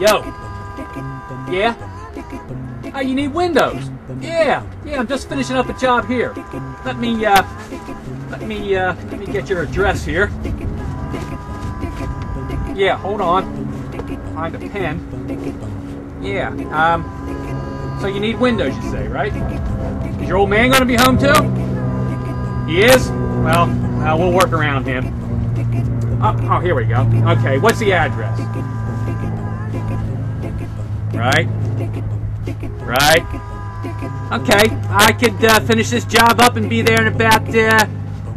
Yo. Yeah? Oh, you need windows? Yeah, I'm just finishing up a job here. Let me get your address here. Yeah, hold on. Find a pen. Yeah, so you need windows, you say, right? Is your old man gonna be home too? He is? Well, we'll work around him. Oh, here we go. Okay, what's the address? Right. Okay, I could finish this job up and be there in about, I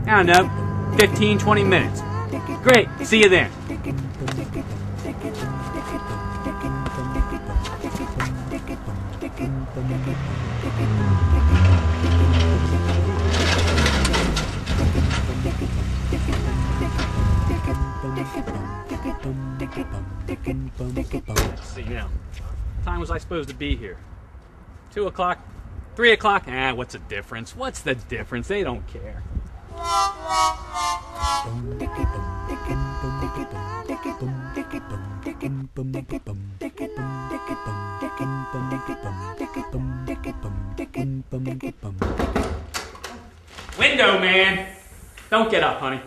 don't know, 15, 20 minutes. Great, see you then. Let's see now. What time was I supposed to be here? 2 o'clock? 3 o'clock? What's the difference? What's the difference? They don't care. Window man! Don't get up, honey.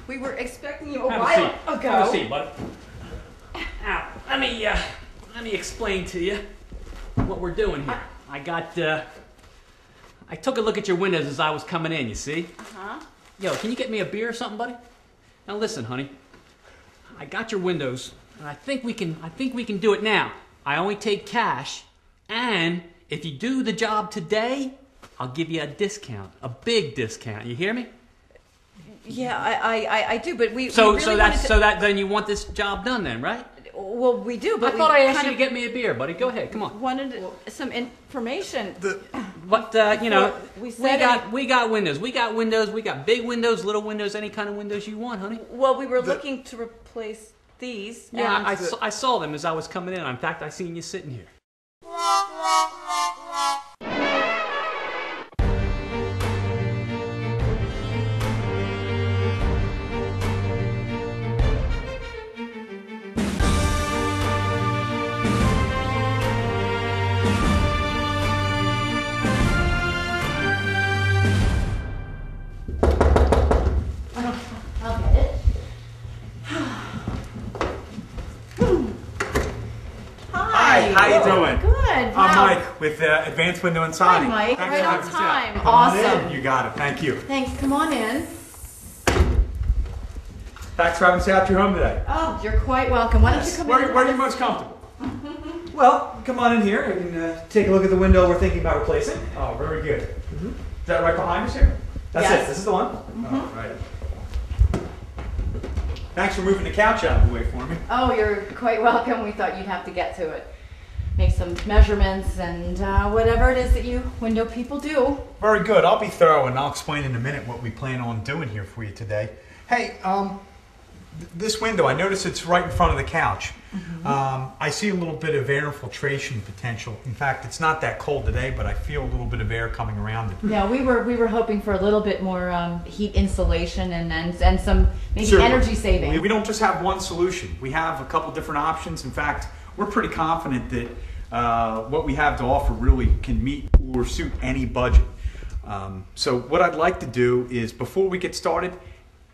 We were expecting you a while ago. Have a seat, buddy. Now, let me explain to you what we're doing here. I took a look at your windows as I was coming in, you see? Uh-huh. Yo, can you get me a beer or something, buddy? Now listen, honey. I got your windows, and I think we can do it now. I only take cash, and if you do the job today, I'll give you a discount, a big discount. You hear me? Yeah, I do, but we So really then you want this job done then, right? Well, we do, but I thought I asked you to get me a beer, buddy. Go ahead, come on. Wanted some information. But we got windows. We got windows. We got big windows, little windows, any kind of windows you want, honey. Well, we were looking to replace these. Yeah, I saw them as I was coming in. In fact, I seen you sitting here. How you doing? Good. I'm Wow. Mike with Advanced Window and Siding. Hi, Mike. Thanks Right for on having us out. time. Come on Awesome. in. You got it. Thank you. Thanks. Come on in. Thanks for having us out to your home today. Oh, you're quite welcome. Why don't you come in? Where are you most comfortable? Well, come on in here and take a look at the window we're thinking about replacing. Oh, very good. Is that right behind us here? That's Yes. it. This is the one? All right. Thanks for moving the couch out of the way for me. Oh, you're quite welcome. We thought you'd have to get to it. Make some measurements and whatever it is that you window people do. Very good. I'll be thorough and I'll explain in a minute what we plan on doing here for you today. Hey, this window, I notice it's right in front of the couch. I see a little bit of air infiltration potential. In fact, it's not that cold today, but I feel a little bit of air coming around it. Yeah, we were hoping for a little bit more heat insulation and some maybe Sure. energy saving. We don't just have one solution. We have a couple different options. In fact, we're pretty confident that what we have to offer really can meet or suit any budget. So what I'd like to do is, before we get started,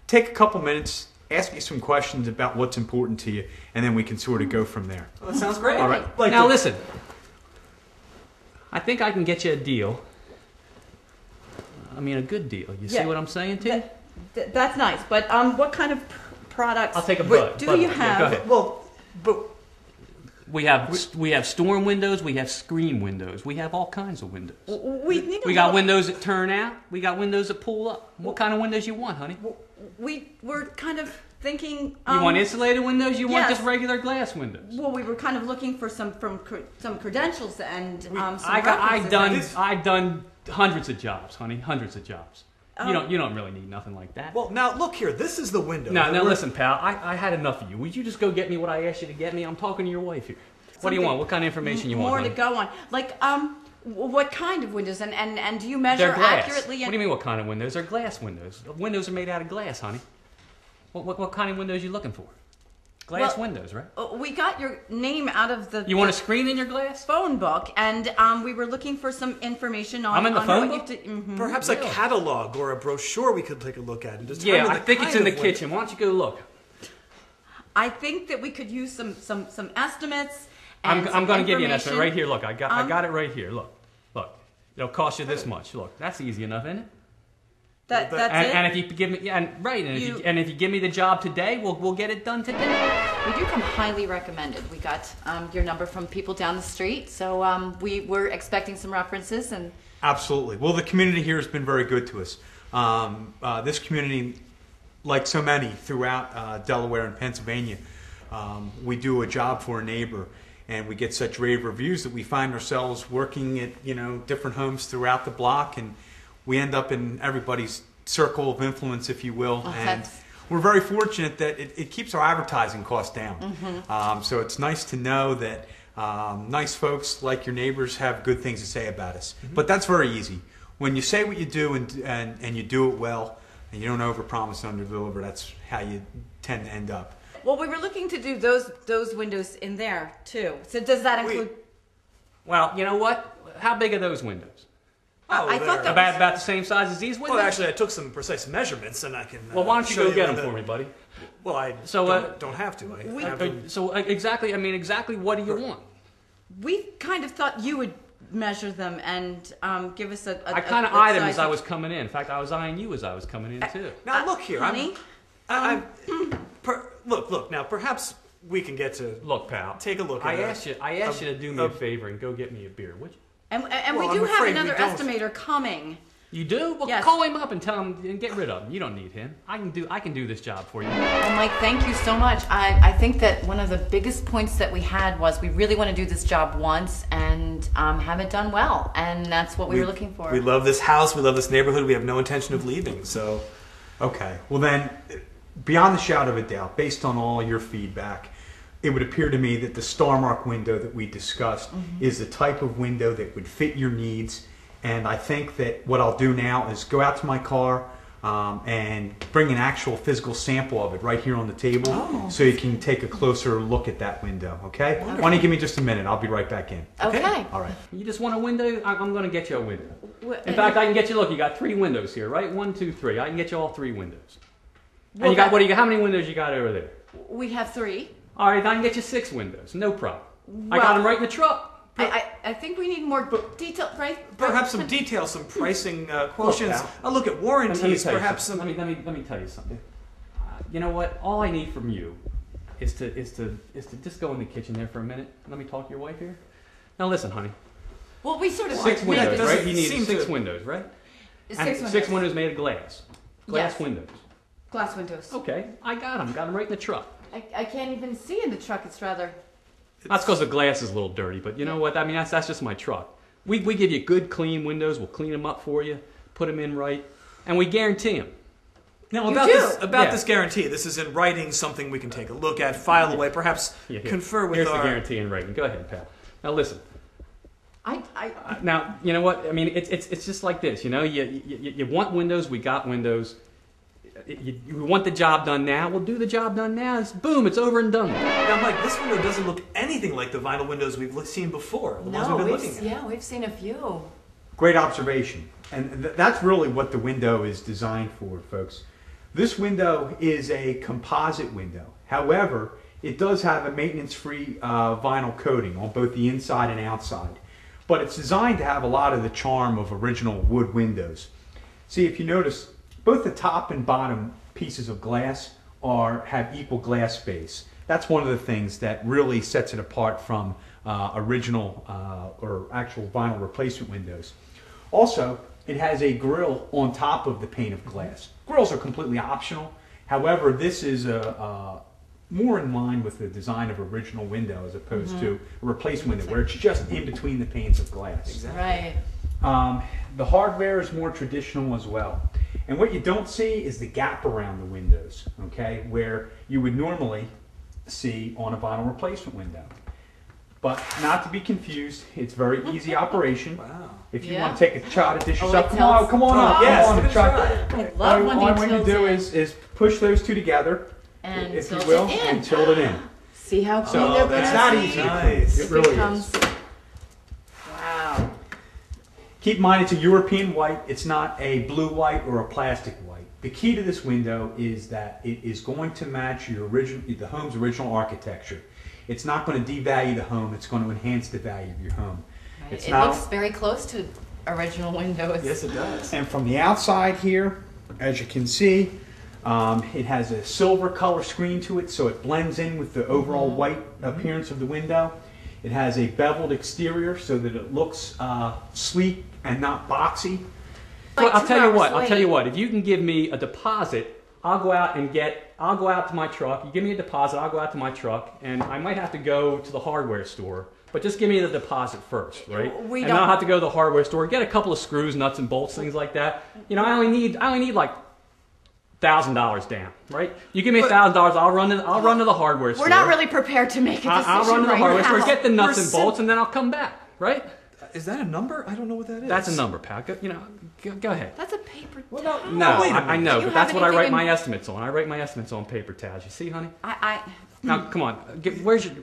take a couple minutes, ask you some questions about what's important to you, and then we can sort of go from there. Well, that sounds great. All right. Now listen, I think I can get you a deal. I mean, a good deal. You see what I'm saying to you? That's nice, but what kind of products I'll take a Bud. do Bud. you Yeah, have? go ahead. Well, but We have storm windows. We have screen windows. We have all kinds of windows. We need We got windows that turn out. We got windows that pull up. What kind of windows you want, honey? We were kind of thinking. You want insulated windows? You want yes. just regular glass windows? Well, we were kind of looking for some credentials and some I've references. done hundreds of jobs, honey. Hundreds of jobs. You don't really need nothing like that. well, now look here. This is the window. Now listen, pal. I had enough of you. Would you just go get me what I asked you to get me? I'm talking to your wife here. What do you want? What kind of information you want? More honey? to go on. Like what kind of windows and do you measure They're glass. accurately? What do you mean? What kind of windows? They're glass windows. Windows are made out of glass, honey. What kind of windows are you looking for? glass Well, windows, right? We got your name out of the You want a screen in your glass? phone book, and we were looking for some information on. I'm in the on phone what book? you've d- mhm. Perhaps a catalog or a brochure we could take a look at and determine Yeah, I the think it's kind in the of window. kitchen. Why don't you go look? I think that we could use some estimates. I'm And going to give you an estimate information. right here. Look, I got it right here. Look. It'll cost you this much. Look, that's easy enough, isn't it? That's And, it. and if you give me, yeah, and right, and if you give me the job today, we'll get it done today. We do come highly recommended. We got your number from people down the street, so we were expecting some references and. Absolutely. Well, the community here has been very good to us. This community, like so many throughout Delaware and Pennsylvania, we do a job for a neighbor, and we get such rave reviews that we find ourselves working at different homes throughout the block, and we end up in everybody's circle of influence, if you will. Oh, And that's- we're very fortunate that it keeps our advertising costs down. So it's nice to know that nice folks like your neighbors have good things to say about us. But that's very easy. When you say what you do and you do it well, and you don't overpromise and underdeliver, that's how you tend to end up. Well, we were looking to do those windows in there too. So does that include? Well, you know what? How big are those windows? Oh, I thought there. that- About the same size as these windows? Well, actually, I took some precise measurements, and I can. Well, why don't you show go get them where for me, buddy? Well, I So, don't have to. I have Exactly. I mean, exactly. What do you want? We kind of thought you would measure them and give us a. I kind of a eyed them size as I of- was coming in. In fact, I was eyeing you as I was coming in too. Now look here, honey. look. Now perhaps we can get to Look, pal. take a look. I at asked you to do me a favor and go get me a beer, would you? And Well, we do I'm have afraid we another don't. estimator coming. You do? Well, Yes. call him up and tell him and get rid of him. You don't need him. I can do this job for you. Well, Mike, thank you so much. I think that one of the biggest points that we had was we really want to do this job once and have it done well, and that's what we were looking for. We love this house. We love this neighborhood. We have no intention of leaving. So Okay. Well then, beyond the shadow of a doubt, based on all your feedback, it would appear to me that the Star Mark window that we discussed is the type of window that would fit your needs. And I think that what I'll do now is go out to my car and bring an actual physical sample of it right here on the table so you can take a closer look at that window, okay? Why don't you give me just a minute? I'll be right back in. Okay. All right. You just want a window? I'm going to get you a window. Wh- In fact, I can get you. Look, you got 3 windows here, right? 1, 2, 3. I can get you all 3 windows. And Well, you got that- what do you got? How many windows you got over there? We have 3. All right, I can get you 6 windows. No problem. I Well- got them right in the truck. I think we need more detail, right? perhaps some details, some pricing quotients. I'll look at Let me warranties. tell you Perhaps something. some. Let me tell you something. You know what? All I need from you is to just go in the kitchen there for a minute. Let me talk to your wife here. Now listen, honey. Well, we sort of 6 made windows, this- right? You need seem 6 to- windows, right? Six And windows. 6 windows made of glass. Glass Yes. windows. Glass windows. Okay, I got them. Got them right in the truck. I can't even see in the truck. It's rather. That's because the glass is a little dirty, but you know what? I mean, that's just my truck. We give you good, clean windows. We'll clean them up for you, put them in right, and we guarantee them. Now You about do? Yeah. this guarantee. This is in writing, something we can take a look at, file away, perhaps Yeah, here. confer with Here's our. the guarantee in writing. Go ahead, pal. Now listen. I. Now you know what? I mean, it's just like this. You know, you want windows. We got windows. You want the job done now? We'll do the job done now. It's boom. It's over and done with. Now, Mike, this window doesn't look anything like the vinyl windows we've seen before. The ones No, we've been we've, looking at. yeah, we've seen a few. Great observation. And that's really what the window is designed for, folks. This window is a composite window. However, it does have a maintenance-free vinyl coating on both the inside and outside. But it's designed to have a lot of the charm of original wood windows. See, if you notice, both the top and bottom pieces of glass have equal glass space. That's one of the things that really sets it apart from original or actual vinyl replacement windows. Also, it has a grill on top of the pane of glass. Grills are completely optional. However, this is more in line with the design of original window as opposed to a replacement window where it's just in between the panes of glass. Right. The hardware is more traditional as well. And what you don't see is the gap around the windows, okay, where you would normally see on a vinyl replacement window. But not to be confused, it's very easy operation. Wow. If you Yeah. want to take a shot at this Oh, yourself, it come on, tells- come on up. Yes, come on, give it a try. try. I love when All I he want you to tilts do in. is push those two together, and if you tilt will, it in. and tilt it in. See how clean So they're it's not passing? easy. Nice. It really becomes, is. wow. Keep in mind it's a European white. It's not a blue white or a plastic white. The key to this window is that it is going to match the home's original architecture. It's not going to devalue the home. It's going to enhance the value of your home. It's It not, looks very close to original windows. Yes, it does. and from the outside here, as you can see, it has a silver color screen to it, so it blends in with the overall white appearance of the window. It has a beveled exterior so that it looks sleek and not boxy. Like I'll 2 tell you hours what. I'll late. tell you what. If you can give me a deposit, I'll go out to my truck. You give me a deposit, I'll go out to my truck, and I might have to go to the hardware store. But just give me the deposit first, right? We and don't- I'll have to go to the hardware store, get a couple of screws, nuts and bolts, things like that. You know, I only need like $1,000 down, right? You give me $1,000, I'll run to the hardware store. We're not really prepared to make a decision I'll run to the right hardware now. store, get the nuts We're and bolts, and then I'll come back, right? Is that a number? I don't know what that is. That's a number, pal. Go ahead. That's a paper What towel. about No, wait a I minute. know, Do you but that's have what I write anything in- my estimates on. I write my estimates on paper towels. You see, honey? I Now, come on. Where's your...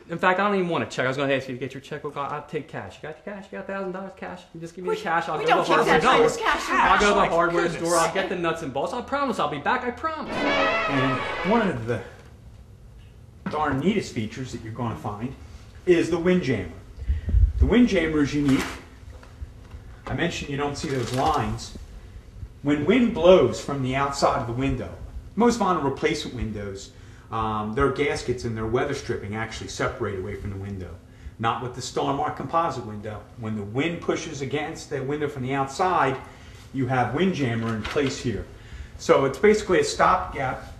In fact, I don't even want to check. I was going to ask you to get your checkbook. I'll take cash. You got your cash? You got $1,000 cash? You just give me the cash. I'll we go to don't the keep hardware that kind of store. cash. I'll go to the My hardware goodness. store. I'll get the nuts and bolts. I promise I'll be back. I promise. And one of the darn neatest features that you're going to find is the windjammer. The windjammer is unique. I mentioned you don't see those lines. When wind blows from the outside of the window, most vinyl replacement windows, their gaskets and their weather stripping actually separate away from the window. Not with the Star-Mark composite window. When the wind pushes against the window from the outside, you have windjammer in place here. So it's basically a stopgap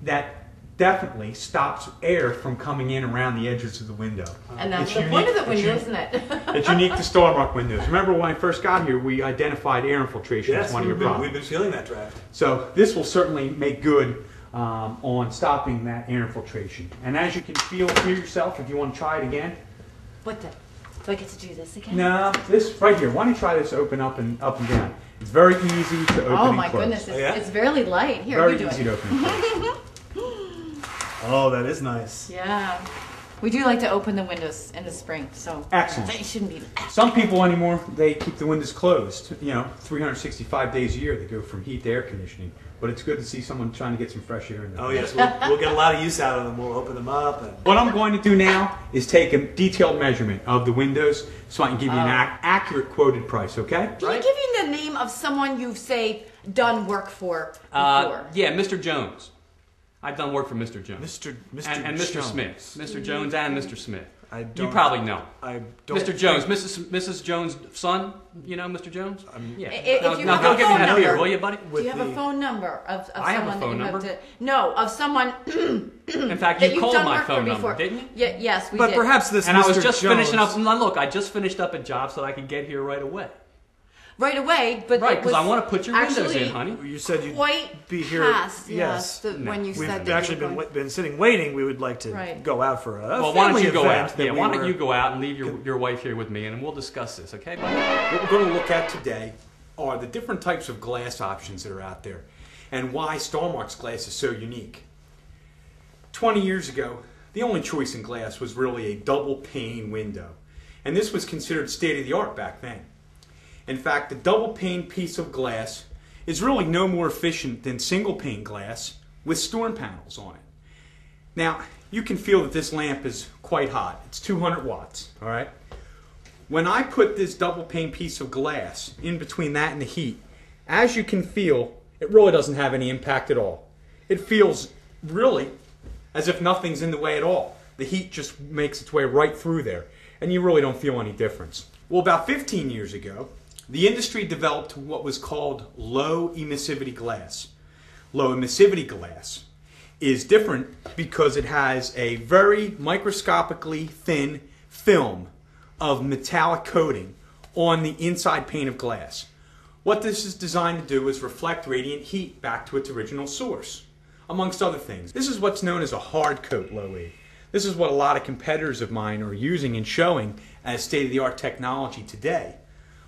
that definitely stops air from coming in around the edges of the window. And that's It's the point of the unique. window, It's isn't it? It's unique to Star-Mark windows. Remember when I first got here, we identified air infiltration Yes, as one of your we've problems. been feeling that draft. So this will certainly make good on stopping that air infiltration. And as you can feel here yourself, if you want to try it again. What the? Do I get to do this again? No, this right here. Why don't you try this open up and down? It's very easy to open Oh and my close. goodness, it's, yeah? it's barely light. Here, Very you do easy it. to open and close. Oh, that is nice. Yeah. We do like to open the windows in the spring, so Excellent. they shouldn't be. Some people anymore, they keep the windows closed. 365 days a year they go from heat to air conditioning. But it's good to see someone trying to get some fresh air in there. Oh yes, we'll get a lot of use out of them. We'll open them up. And... What I'm going to do now is take a detailed measurement of the windows so I can give you an accurate quoted price, okay? Can you give me the name of someone you've, say, done work for before? Yeah, Mr. Jones. I've done work for Mr. Jones. Mr. And Mr. Jones. Smith. Mr. Jones and Mr. Smith. I You don't- probably know. I don't. Mr. Jones, Mrs. Jones' son. You know Mr. Jones? Yeah. If you now have go a give me phone that beer, number. will you, buddy? Do you have a phone number of I have a someone phone that you number. have to? No, of someone In fact, that you you've called done my work for phone number, before. didn't you? Yeah, yes, we But did. perhaps this. And Mr. I was just Jones, finishing up. Now look, I just finished up a job so that I could get here right away. right away, but Right, it was because I want to put your windows actually in, honey. You said you'd quite be here. past, yes. when you We've said that actually you were going. been sitting waiting. We would like to Right. go out for a Well, family why don't you go event out? that Yeah, we why don't were- you go out and leave your wife here with me, and we'll discuss this, okay, buddy? What we're going to look at today are the different types of glass options that are out there and why Star-Mark's glass is so unique. 20 years ago, the only choice in glass was really a double pane window, and this was considered state-of-the-art back then. In fact, the double pane piece of glass is really no more efficient than single pane glass with storm panels on it. Now, you can feel that this lamp is quite hot. It's 200 watts, all right? When I put this double pane piece of glass in between that and the heat, as you can feel, it really doesn't have any impact at all. It feels really as if nothing's in the way at all. The heat just makes its way right through there, and you really don't feel any difference. Well, about 15 years ago, the industry developed what was called low emissivity glass. Low emissivity glass is different because it has a very microscopically thin film of metallic coating on the inside pane of glass. What this is designed to do is reflect radiant heat back to its original source, amongst other things. This is what's known as a hard coat low E. This is what a lot of competitors of mine are using and showing as state-of-the-art technology today.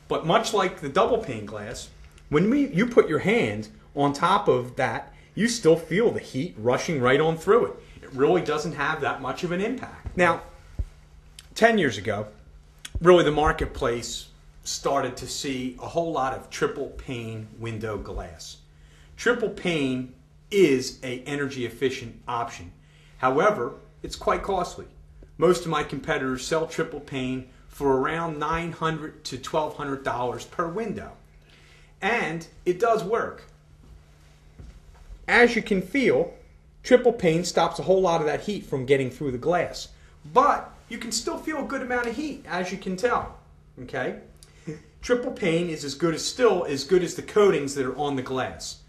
But much like the double pane glass, when you put your hand on top of that, you still feel the heat rushing right on through it. It really doesn't have that much of an impact. Now, 10 years ago, really the marketplace started to see a whole lot of triple pane window glass. Triple pane is an energy efficient option. However, it's quite costly. Most of my competitors sell triple pane for around $900 to $1,200 per window. And it does work. As you can feel, triple pane stops a whole lot of that heat from getting through the glass. But you can still feel a good amount of heat, as you can tell. Okay? Triple pane is as good as the coatings that are on the glass.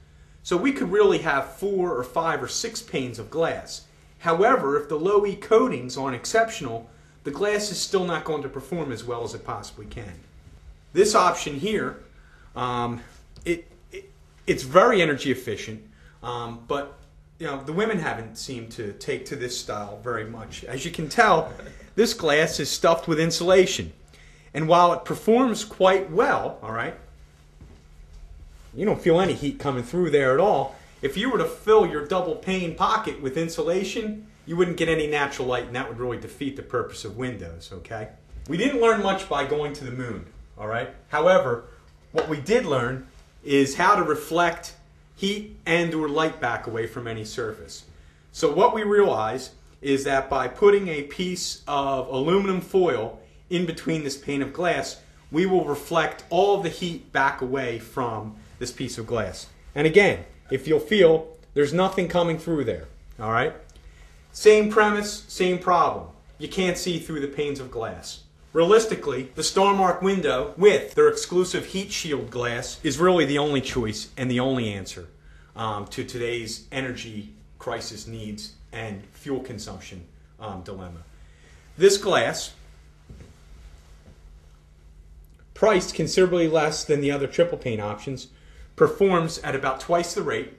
So we could really have 4 or 5 or 6 panes of glass. However, if the low E coatings aren't exceptional, the glass is still not going to perform as well as it possibly can. This option here, it's very energy efficient, but the women haven't seemed to take to this style very much. As you can tell, this glass is stuffed with insulation. And while it performs quite well, all right, you don't feel any heat coming through there at all. If you were to fill your double pane pocket with insulation, you wouldn't get any natural light, and that would really defeat the purpose of windows, okay? We didn't learn much by going to the moon, all right? However, what we did learn is how to reflect heat and or light back away from any surface. So what we realized is that by putting a piece of aluminum foil in between this pane of glass, we will reflect all the heat back away from this piece of glass. And again, if you'll feel, there's nothing coming through there, all right? Same premise, same problem. You can't see through the panes of glass. Realistically, the Starmark window with their exclusive heat shield glass is really the only choice and the only answer to today's energy crisis needs and fuel consumption dilemma. This glass, priced considerably less than the other triple pane options, performs at about twice the rate,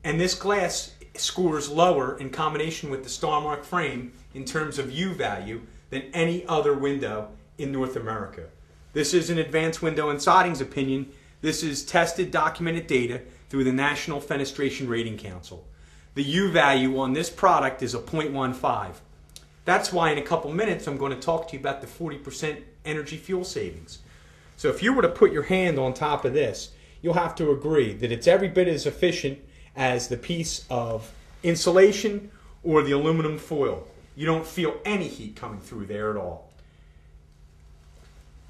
and this glass scores lower in combination with the Starmark frame in terms of U value than any other window in North America. This is an Advanced Window and Siding's opinion. This is tested, documented data through the National Fenestration Rating Council. The U value on this product is a 0.15. That's why in a couple minutes I'm going to talk to you about the 40% energy fuel savings. So if you were to put your hand on top of this, you'll have to agree that it's every bit as efficient as the piece of insulation or the aluminum foil. You don't feel any heat coming through there at all.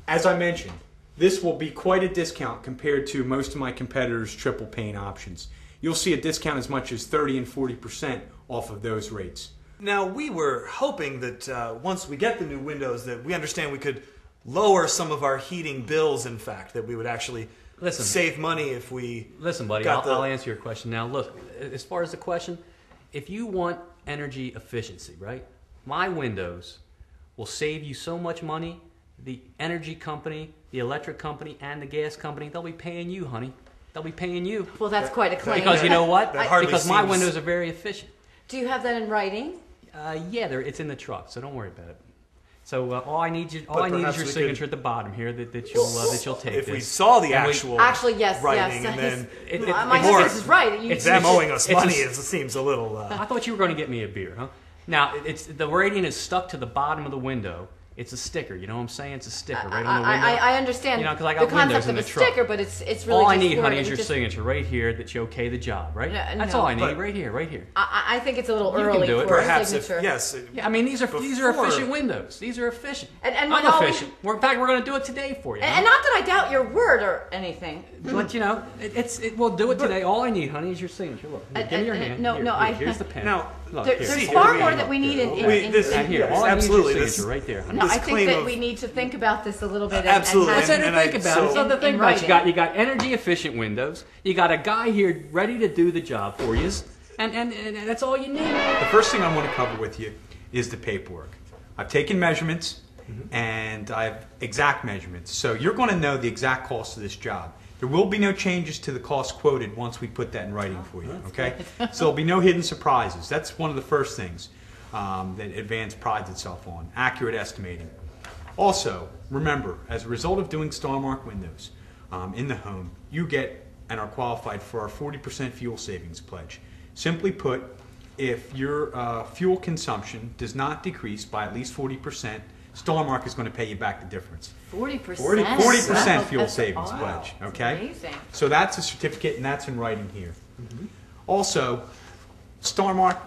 As I mentioned, this will be quite a discount compared to most of my competitors' triple pane options. You'll see a discount as much as 30 and 40% off of those rates. Now, we were hoping that once we get the new windows that we understand we could lower some of our heating bills, in fact, that we would actually save money if we... Listen, buddy, I'll answer your question. Now, look, as far as the question, if you want energy efficiency, right, my windows will save you so much money. The energy company, the electric company, and the gas company, they'll be paying you, honey. They'll be paying you. Well, that's quite a claim. Because you know what? Because my windows are very efficient. Do you have that in writing? Yeah, it's in the truck, so don't worry about it. So all I need is your signature at the bottom here that you'll take. If we saw the actually, yes, writing, yes. and then my husband is right. It's them owing us money. It seems a little. I thought you were going to get me a beer, huh? Now the rating is stuck to the bottom of the window. It's a sticker, you know what I'm saying? It's a sticker right on the window. I understand because I got the windows concept in the of a truck. sticker, but it's really all I just need, honey, is your just, signature right here that you okay the job, right? That's no, all I need, right here. I think it's a little You early can do it. for Perhaps a signature. Yeah, I mean these are efficient windows. These are efficient. And I'm efficient. In fact, we're going to do it today for you. And not that I doubt your word or anything. But we'll do it today. All I need, honey, is your signature. Look, give me your hand. Here's the pen. Now, look, there's far more that we need in here. All I need is your signature right there. No, I think that we need to think about this a little bit. Absolutely. Let's think about it. So the thing about you got energy efficient windows. You got a guy here ready to do the job for you, and that's all you need. The first thing I want to cover with you is the paperwork. I've taken measurements, and I have exact measurements. So you're going to know the exact cost of this job. There will be no changes to the cost quoted once we put that in writing for you, okay? So there'll be no hidden surprises. That's one of the first things that Advance prides itself on, accurate estimating. Also, remember, as a result of doing Starmark windows in the home, you get and are qualified for our 40% fuel savings pledge. Simply put, if your fuel consumption does not decrease by at least 40%, Starmark is going to pay you back the difference. 40%. 40% fuel That's savings awesome. pledge. That's Okay. amazing. So that's a certificate, and that's in writing here. Also, Starmark,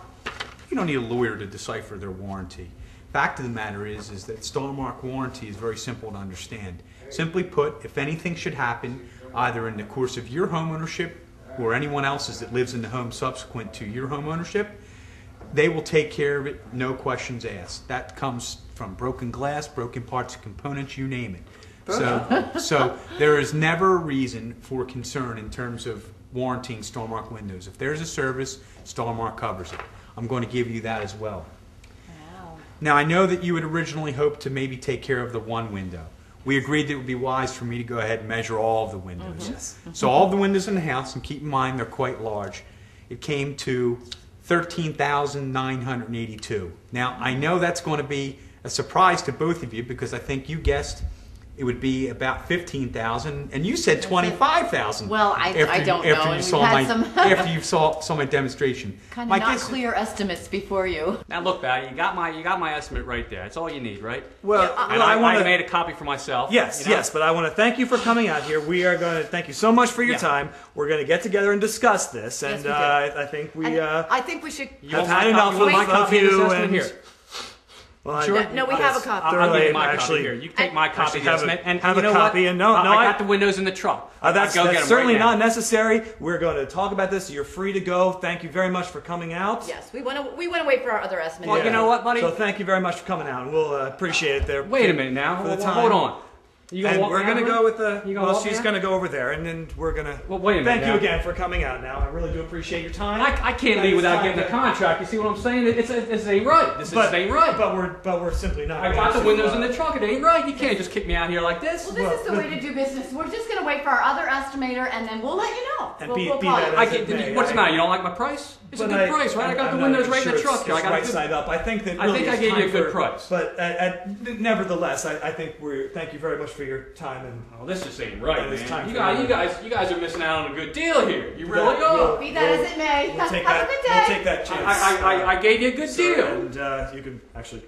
you don't need a lawyer to decipher their warranty. Fact of the matter is that Starmark warranty is very simple to understand. Simply put, if anything should happen, either in the course of your home ownership or anyone else's that lives in the home subsequent to your home ownership, they will take care of it, no questions asked. That comes from broken glass, broken parts and components, you name it. So there is never a reason for concern in terms of warranting Starmark windows. If there's a service, Starmark covers it. I'm going to give you that as well. Wow. Now, I know that you had originally hoped to maybe take care of the one window. We agreed that it would be wise for me to go ahead and measure all of the windows. Yes. So all of the windows in the house, and keep in mind they're quite large, it came to 13,982. Now, I know that's going to be a surprise to both of you because I think you guessed it would be about 15,000, and you said 25,000. Well, I don't know, After you and saw we've my had some after you saw my demonstration. Kind My of not guess- clear estimates before you. Now look, Val, you got my estimate right there. That's all you need, right? Well, And I want I to. made a copy for myself. Yes, you know? yes, but I want to thank you for coming out here. We are going to thank you so much for your Yeah. time. We're going to get together and discuss this, and Yes, we do. I think we I think we should. You have want my had enough copy? You want my of copy of this you estimate and here? well, Sure. No, we have a copy. I'll give Thoroughly, you my actually- copy here. You can take my copy actually of the have a- estimate, and have you a know copy, what? and no, I I- got the windows in the truck. That's I'll go get 'em certainly right now. not necessary. We're going to talk about this. You're free to go. Thank you very much for coming out. Yes, we want to wait for our other estimate. Well, you know what, buddy? So thank you very much for coming out, and we'll appreciate it there. Wait a minute now. For the Well, time. hold on. You gonna And walk we're me going to out go with with the. You gonna Well, walk me she's out? going to go over there, and then we're going to. Well, wait a minute Thank you now. again for coming out. Now, I really do appreciate your time. I can't And leave it's without time getting the to- contract. You see what I'm saying? This ain't right. This ain't right. But we're simply not. I going got the to, windows in the truck. It ain't right. You can't just kick me out here like this. Well, this is the way to do business. We're just going to wait for our other estimator, and then we'll let you know. And We'll be call that you. as it may, What's the matter? You don't like my price? It's a good price, right? I got the windows right in the truck here. I got right a good. side up. I think that. I Really think I it's gave you time a good for- price. But nevertheless, I think we're. Thank you very much for your time and. Oh, this just ain't right, And it's man. time You for guys are missing out on a good deal here. You really are. Be that as it may. We'll take Have that. a good day. We'll take that chance. I gave you a good sir, deal. And you can actually.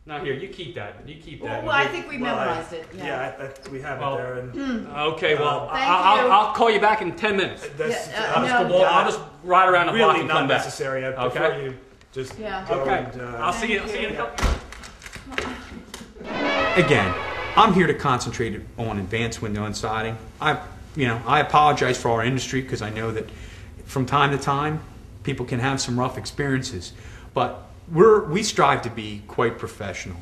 Now here, you keep that. You keep that. Well, I think we well, memorized it. Yeah, we have Well, it there. And Okay, well, Thank you. I'll call you back in 10 minutes. that's Yeah, I'll just ride around the block really and not come back. necessary. I Okay. prefer you just Yeah. go Okay. and. I'll see you. Thank See you in a you. couple. Again, I'm here to concentrate on advanced window and siding. I apologize for our industry because I know that from time to time people can have some rough experiences, but we strive to be quite professional.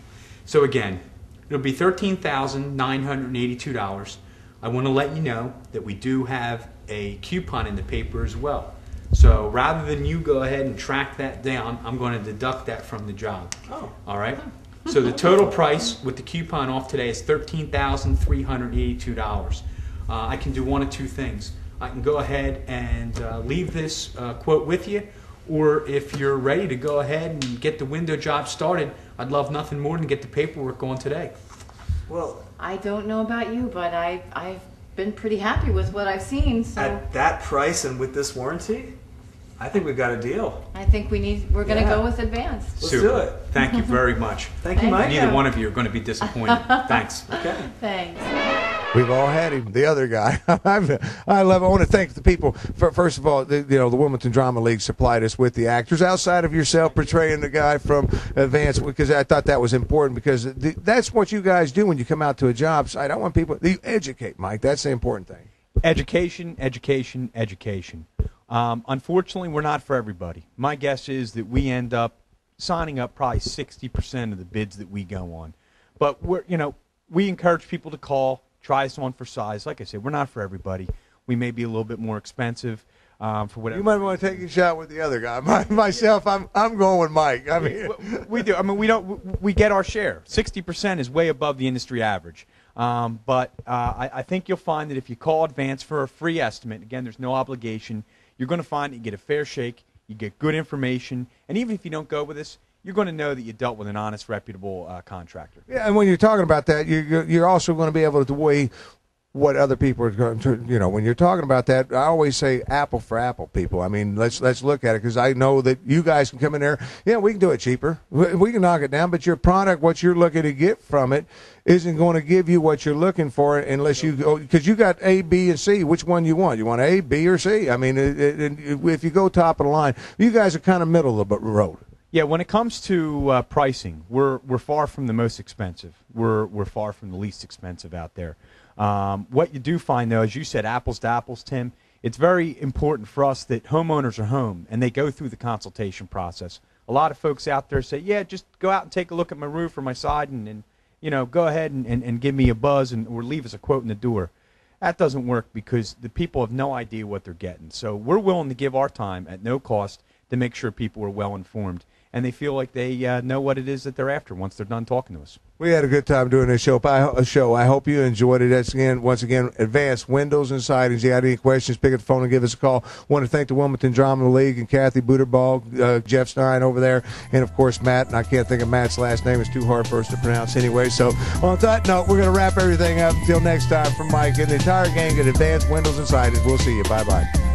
So again, it'll be $13,982. I want to let you know that we do have a coupon in the paper as well. So rather than you go ahead and track that down, I'm going to deduct that from the job. Oh. All right? So the total price with the coupon off today is $13,382. I can do one of two things. I can go ahead and leave this quote with you, or if you're ready to go ahead and get the window job started, I'd love nothing more than get the paperwork going today. Well, I don't know about you, but I've been pretty happy with what I've seen. So at that price and with this warranty, I think we've got a deal. I think we're going to Yeah. go with advanced. Let's do it. Thank you very much. Thank you, Thank Mike. Neither one of you are going to be disappointed. Thanks. Okay. Thanks. We've all had him, the other guy. I want to thank the people. First of all, the Wilmington Drama League supplied us with the actors outside of yourself portraying the guy from Advance, because I thought that was important, because that's what you guys do when you come out to a job site. I want people you educate, Mike. That's the important thing. Education, education, education. Unfortunately, we're not for everybody. My guess is that we end up signing up probably 60% of the bids that we go on. But we encourage people to call, try us on for size. Like I said, we're not for everybody. We may be a little bit more expensive for whatever. You might want to take a shot with the other guy. Myself, I'm going with Mike. I mean, we do. I mean, we get our share. 60% is way above the industry average. But I think you'll find that if you call Advance for a free estimate, again, there's no obligation, you're going to find that you get a fair shake, you get good information, and even if you don't go with us, you're going to know that you dealt with an honest, reputable contractor. yeah, and when you're talking about that, you're also going to be able to weigh what other people are going to, when you're talking about that, I always say apple for apple, people. I mean, let's look at it, because I know that you guys can come in there. Yeah, we can do it cheaper. We can knock it down, but your product, what you're looking to get from it, isn't going to give you what you're looking for unless you go, because you got A, B, and C. Which one you want? You want A, B, or C? I mean, if you go top of the line, you guys are kind of middle of the road. Yeah, when it comes to pricing, we're far from the most expensive. We're far from the least expensive out there. What you do find, though, as you said, apples to apples, Tim, it's very important for us that homeowners are home and they go through the consultation process. A lot of folks out there say, yeah, just go out and take a look at my roof or my siding and go ahead and give me a buzz or leave us a quote in the door. That doesn't work because the people have no idea what they're getting. So we're willing to give our time at no cost to make sure people are well informed and they feel like they know what it is that they're after once they're done talking to us. We had a good time doing this show. I hope you enjoyed it. That's once again, Advanced Windows and Sidings. You got any questions, pick up the phone and give us a call. Want to thank the Wilmington Drama League and Kathy Buterball, Jeff Stein over there, and of course Matt. And I can't think of Matt's last name. It's too hard for us to pronounce anyway. So on that note, we're going to wrap everything up. Until next time, from Mike and the entire gang at Advanced Windows and Sidings. We'll see you. Bye-bye.